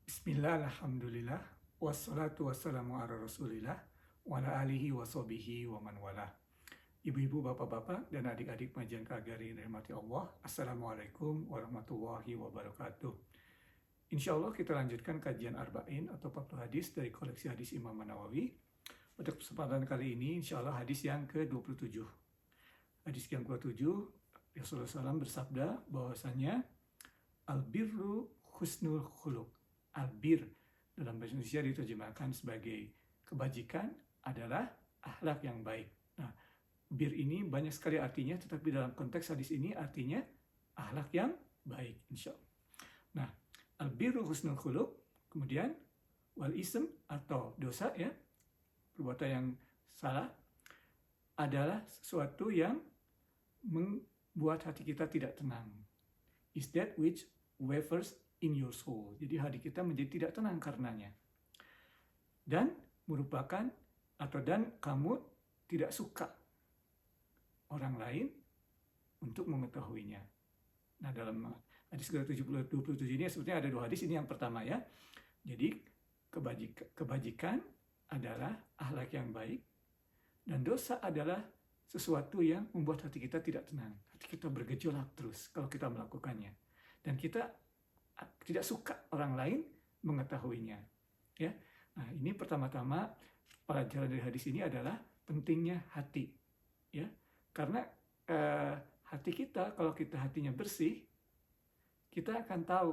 Bismillah, alhamdulillah, wassalatu wassalamu ala rasulillah, wa ala alihi wa sahbihi wa man wala. Ibu-ibu, bapak-bapak, dan adik-adik pengajian Kagari rahmati Allah, Assalamualaikum warahmatullahi wabarakatuh. Insya Allah kita lanjutkan kajian Arba'in atau 40 hadis dari koleksi hadis Imam Nawawi. Untuk kesempatan kali ini, insya Allah hadis yang ke-27. Hadis yang ke-27, Rasulullah SAW bersabda bahwasanya al-birru husnul khuluq. Al-bir dalam bahasa Indonesia diterjemahkan sebagai kebajikan adalah akhlak yang baik. Nah, bir ini banyak sekali artinya, tetapi dalam konteks hadis ini artinya akhlak yang baik, insya Allah. Nah, al-birru husnul khuluq, kemudian wal ism atau dosa, ya, perbuatan yang salah adalah sesuatu yang membuat hati kita tidak tenang. Is that which wavers in your soul. Jadi hati kita menjadi tidak tenang karenanya. Dan merupakan dan kamu tidak suka orang lain untuk mengetahuinya. Nah, dalam hadis ke-27 ini sebetulnya ada dua hadis. Ini yang pertama, ya. Jadi kebajikan adalah akhlak yang baik, dan dosa adalah sesuatu yang membuat hati kita tidak tenang. Hati kita bergejolak terus kalau kita melakukannya. Dan kita tidak suka orang lain mengetahuinya, ya. Nah, ini pertama-tama pelajaran dari hadis ini adalah pentingnya hati, ya. Karena hati kita, kalau kita hatinya bersih, kita akan tahu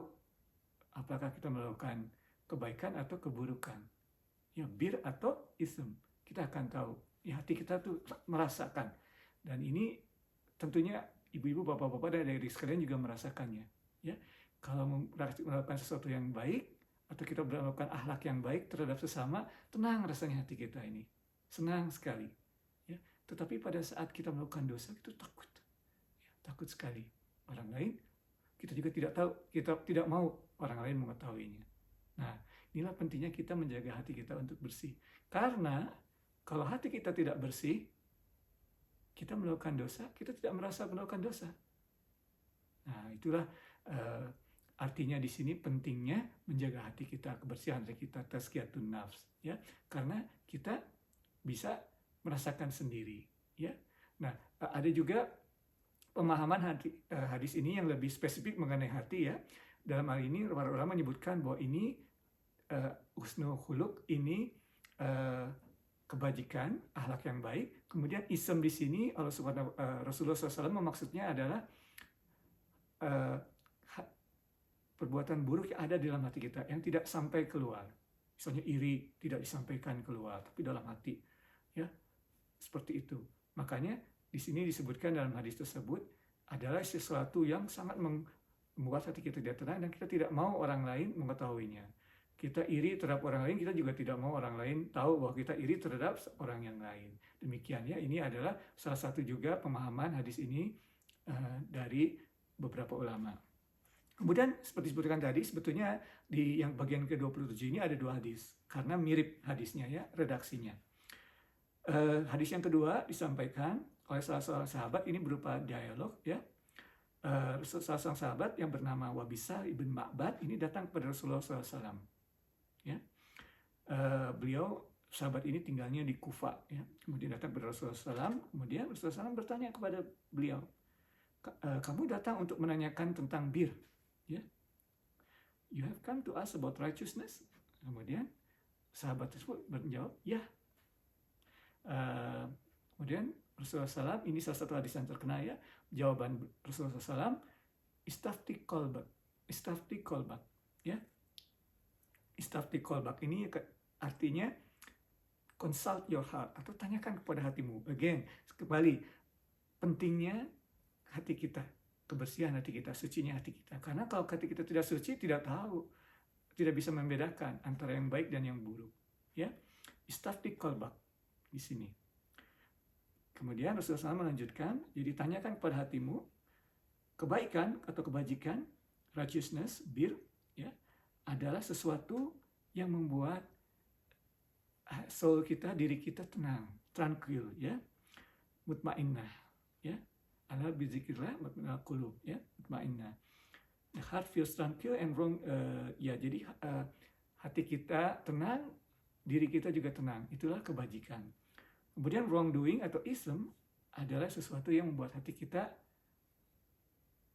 apakah kita melakukan kebaikan atau keburukan, ya, bir atau ism. Kita akan tahu, ya, hati kita tuh merasakan. Dan ini tentunya ibu-ibu, bapak-bapak, dan adik-adik sekalian juga merasakannya, ya. Kalau melakukan sesuatu yang baik, atau kita melakukan akhlak yang baik terhadap sesama, tenang rasanya hati kita ini. Senang sekali. Ya. Tetapi pada saat kita melakukan dosa, itu takut. Ya, takut sekali. Orang lain, kita juga tidak tahu, kita tidak mau orang lain mengetahuinya. Nah, inilah pentingnya kita menjaga hati kita untuk bersih. Karena kalau hati kita tidak bersih, kita melakukan dosa, kita tidak merasa melakukan dosa. Nah, itulah artinya di sini pentingnya menjaga hati kita, kebersihan hati kita, tazkiyatun nafs, ya, karena kita bisa merasakan sendiri, ya. Nah, ada juga pemahaman hadis ini yang lebih spesifik mengenai hati, ya. Dalam hal ini para ulama menyebutkan bahwa ini husnul khuluq, ini kebajikan, akhlak yang baik. Kemudian ism di sini Rasulullah SAW memaksudnya adalah perbuatan buruk yang ada di dalam hati kita, yang tidak sampai keluar. Misalnya iri, tidak disampaikan keluar, tapi dalam hati, ya, seperti itu. Makanya di sini disebutkan dalam hadis tersebut adalah sesuatu yang sangat membuat hati kita tidak tenang, dan kita tidak mau orang lain mengetahuinya. Kita iri terhadap orang lain, kita juga tidak mau orang lain tahu bahwa kita iri terhadap orang yang lain. Demikian, ya, ini adalah salah satu juga pemahaman hadis ini dari beberapa ulama. Kemudian seperti disebutkan tadi, sebetulnya di yang bagian ke-27 ini ada dua hadis, karena mirip hadisnya, ya, redaksinya. Hadis yang kedua disampaikan oleh salah seorang sahabat, ini berupa dialog, ya. Salah seorang sahabat yang bernama Wabisah ibn Ma'bad ini datang kepada Rasulullah SAW, ya. Beliau, sahabat ini tinggalnya di Kufa, ya. Kemudian datang kepada Rasulullah SAW, kemudian Rasulullah SAW bertanya kepada beliau, kamu datang untuk menanyakan tentang bir, ya. You have come to us about righteousness. Kemudian sahabat tersebut menjawab, ya. Kemudian Rasulullah SAW, ini salah satu hadis yang terkenal, ya, jawaban Rasulullah SAW, istafti kolbak, ya. Istafti kolbak ini artinya consult your heart, atau tanyakan kepada hatimu. Again, kembali, pentingnya hati kita, kebersihan hati kita, sucinya hati kita. Karena kalau hati kita tidak suci, tidak tahu, tidak bisa membedakan antara yang baik dan yang buruk, ya. Istafti kolbak di sini. Kemudian Rasulullah SAW melanjutkan, jadi tanyakan kepada hatimu, kebaikan atau kebajikan, righteousness, bir, ya, adalah sesuatu yang membuat soul kita, diri kita tenang, tranquil, ya, mutmainnah, ya. Ala bizikrillah mutmainnah qulub, ya, mutmainnah. The heart feels tranquil and wrong. Jadi hati kita tenang, diri kita juga tenang. Itulah kebajikan. Kemudian wrongdoing atau ism adalah sesuatu yang membuat hati kita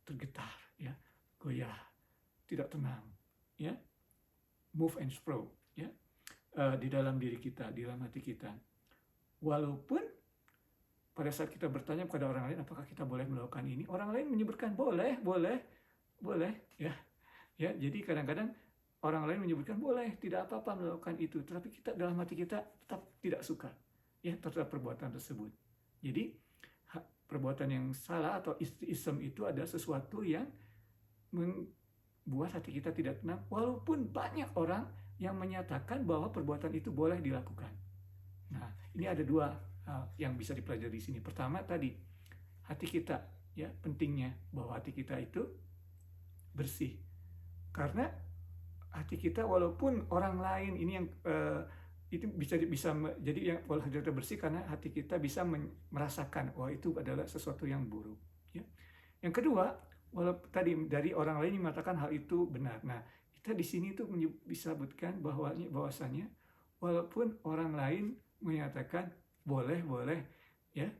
tergetar, ya, goyah, tidak tenang, ya, move and fro, ya, di dalam diri kita, di dalam hati kita. Walaupun pada saat kita bertanya kepada orang lain, apakah kita boleh melakukan ini, orang lain menyebutkan boleh, ya. Jadi kadang-kadang orang lain menyebutkan boleh, tidak apa-apa melakukan itu, tetapi kita dalam hati kita tetap tidak suka, ya, terhadap perbuatan tersebut. Jadi perbuatan yang salah atau ism itu adalah sesuatu yang membuat hati kita tidak tenang, walaupun banyak orang yang menyatakan bahwa perbuatan itu boleh dilakukan. Nah, ini ada dua hal yang bisa dipelajari di sini. Pertama tadi, hati kita, ya, pentingnya bahwa hati kita itu bersih. Karena hati kita walaupun orang lain ini yang itu bisa jadi yang kalau hati kita bersih karena hati kita bisa merasakan wah itu adalah sesuatu yang buruk, ya. Yang kedua, walaupun tadi dari orang lain mengatakan hal itu benar. Nah, kita di sini tuh disebutkan bahwasanya walaupun orang lain menyatakan boleh, ya.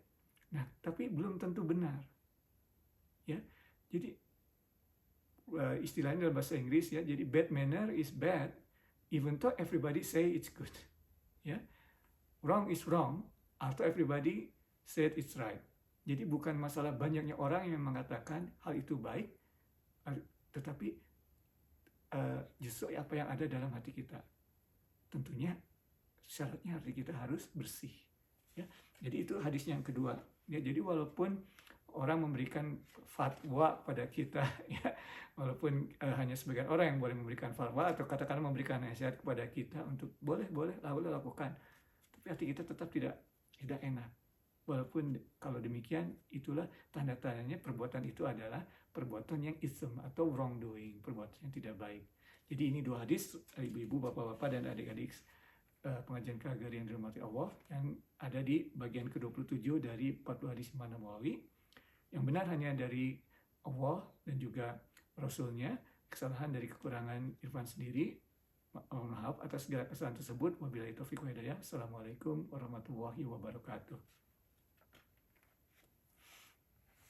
Nah, tapi belum tentu benar. Ya. Jadi istilahnya dalam bahasa Inggris, ya. Jadi bad manner is bad even though everybody say it's good. Ya. Wrong is wrong atau everybody said it's right. Jadi bukan masalah banyaknya orang yang mengatakan hal itu baik, tetapi justru apa yang ada dalam hati kita. Tentunya syaratnya hati kita harus bersih, ya. Jadi itu hadis yang kedua, ya. Jadi walaupun orang memberikan fatwa pada kita, ya, walaupun hanya sebagian orang yang boleh memberikan fatwa atau katakanlah memberikan nasihat kepada kita untuk boleh lakukan, tapi hati kita tetap tidak enak. Walaupun kalau demikian, itulah tanda-tandanya perbuatan itu adalah perbuatan yang ism atau wrongdoing, perbuatan yang tidak baik. Jadi ini dua hadis, ibu-ibu, bapak-bapak, dan adik-adik pengajian KGRI yang dirahmati Allah, yang ada di bagian ke-27 dari 40 hadis Imam Nawawi. Yang benar hanya dari Allah dan juga Rasulnya, kesalahan dari kekurangan Irfan sendiri. Mohon maaf atas segala kesalahan tersebut. Wabillahi taufiq wal hidayah. Assalamualaikum warahmatullahi wabarakatuh.